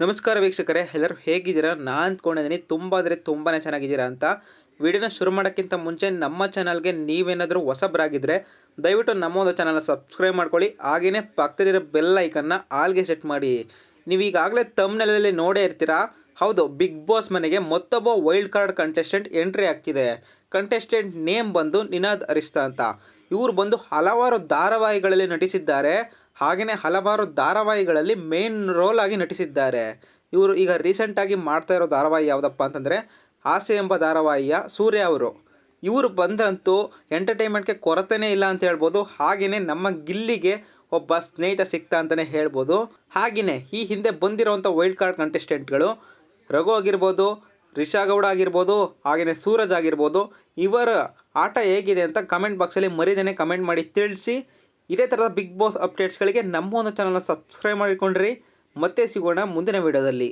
ನಮಸ್ಕಾರ ವೀಕ್ಷಕರೇ, ಎಲ್ಲರೂ ಹೇಗಿದ್ದೀರಾ? ನಾನು ಅಂದ್ಕೊಂಡಿದ್ದೀನಿ ತುಂಬ ಅಂದರೆ ತುಂಬಾ ಚೆನ್ನಾಗಿದ್ದೀರಾ ಅಂತ. ವಿಡಿಯೋನ ಶುರು ಮಾಡೋಕ್ಕಿಂತ ಮುಂಚೆ ನಮ್ಮ ಚಾನಲ್ಗೆ ನೀವೇನಾದರೂ ಹೊಸಬರಾಗಿದ್ದರೆ ದಯವಿಟ್ಟು ನಮ್ಮ ಒಂದು ಚಾನಲ್ನ ಸಬ್ಸ್ಕ್ರೈಬ್ ಮಾಡ್ಕೊಳ್ಳಿ. ಹಾಗೆಯೇ ಪಕ್ಕದಲ್ಲಿರೋ ಬೆಲ್ ಐಕನ್ನ ಆಲ್ಗೆ ಸೆಟ್ ಮಾಡಿ. ನೀವು ಈಗಾಗಲೇ ತಮ್ಬ್‌ನೇಲಲ್ಲಿ ನೋಡೇ ಇರ್ತೀರಾ. ಹೌದು, ಬಿಗ್ ಬಾಸ್ ಮನೆಗೆ ಮತ್ತೊಬ್ಬ ವೈಲ್ಡ್ ಕಾರ್ಡ್ ಕಂಟೆಸ್ಟೆಂಟ್ ಎಂಟ್ರಿ ಆಗ್ತಿದೆ. ಕಂಟೆಸ್ಟೆಂಟ್ ನೇಮ್ ಬಂದು ನಿನಾದ್ ಅರಿಸ್ತಾ ಅಂತ. ಇವರು ಬಂದು ಹಲವಾರು ಧಾರಾವಾಹಿಗಳಲ್ಲಿ ನಟಿಸಿದ್ದಾರೆ. ಹಾಗೆಯೇ ಹಲವಾರು ಧಾರಾವಾಹಿಗಳಲ್ಲಿ ಮೇನ್ ರೋಲ್ ಆಗಿ ನಟಿಸಿದ್ದಾರೆ. ಇವರು ಈಗ ರೀಸೆಂಟಾಗಿ ಮಾಡ್ತಾ ಇರೋ ಧಾರಾವಾಹಿ ಯಾವುದಪ್ಪ ಅಂತಂದರೆ ಆಸೆ ಎಂಬ ಧಾರಾವಾಹಿಯ ಸೂರ್ಯ ಅವರು. ಇವರು ಬಂದ್ರಂತೂ ಎಂಟರ್ಟೈನ್ಮೆಂಟ್ಗೆ ಕೊರತೆನೇ ಇಲ್ಲ ಅಂತ ಹೇಳ್ಬೋದು. ಹಾಗೆಯೇ ನಮ್ಮ ಗಿಲ್ಲಿಗೆ ಒಬ್ಬ ಸ್ನೇಹಿತ ಸಿಕ್ತ ಅಂತಲೇ ಹೇಳ್ಬೋದು. ಹಾಗೆಯೇ ಈ ಹಿಂದೆ ಬಂದಿರೋವಂಥ ವೈಲ್ಡ್ ಕಾರ್ಡ್ ಕಂಟೆಸ್ಟೆಂಟ್ಗಳು ರಘು ಆಗಿರ್ಬೋದು, ರಿಷಾ ಗೌಡ ಆಗಿರ್ಬೋದು, ಹಾಗೆಯೇ ಸೂರಜ್ ಆಗಿರ್ಬೋದು. ಇವರ ಆಟ ಹೇಗಿದೆ ಅಂತ ಕಮೆಂಟ್ ಬಾಕ್ಸಲ್ಲಿ ಮರಿದೇನೆ ಕಮೆಂಟ್ ಮಾಡಿ ತಿಳಿಸಿ. ಇದೇ ಥರದ ಬಿಗ್ ಬಾಸ್ ಅಪ್ಡೇಟ್ಸ್ಗಳಿಗೆ ನಮ್ಮ ಒಂದು ಚಾನಲ್ನ ಸಬ್ಸ್ಕ್ರೈಬ್ ಮಾಡಿಕೊಂಡ್ರಿ. ಮತ್ತೆ ಸಿಗೋಣ ಮುಂದಿನ ವೀಡಿಯೋದಲ್ಲಿ.